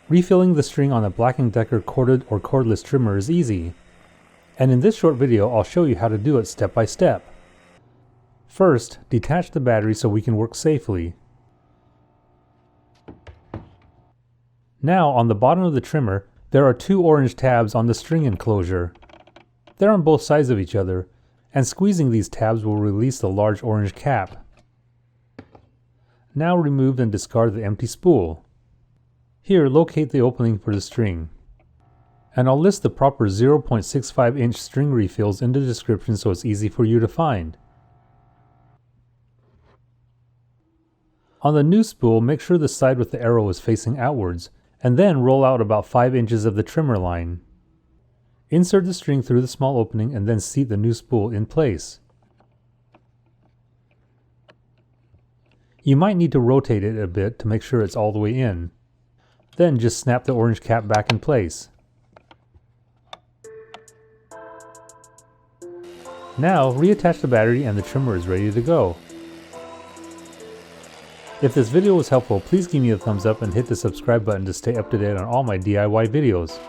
Refilling the string on a Black & Decker corded or cordless trimmer is easy, and in this short video I'll show you how to do it step by step. First, detach the battery so we can work safely. Now on the bottom of the trimmer, there are two orange tabs on the string enclosure. They're on both sides of each other, and squeezing these tabs will release the large orange cap. Now remove and discard the empty spool. Here, locate the opening for the string. And I'll list the proper 0.65 inch string refills in the description so it's easy for you to find. On the new spool, make sure the side with the arrow is facing outwards, and then roll out about 5 inches of the trimmer line. Insert the string through the small opening and then seat the new spool in place. You might need to rotate it a bit to make sure it's all the way in. Then just snap the orange cap back in place. Now reattach the battery and the trimmer is ready to go. If this video was helpful, please give me a thumbs up and hit the subscribe button to stay up to date on all my DIY videos.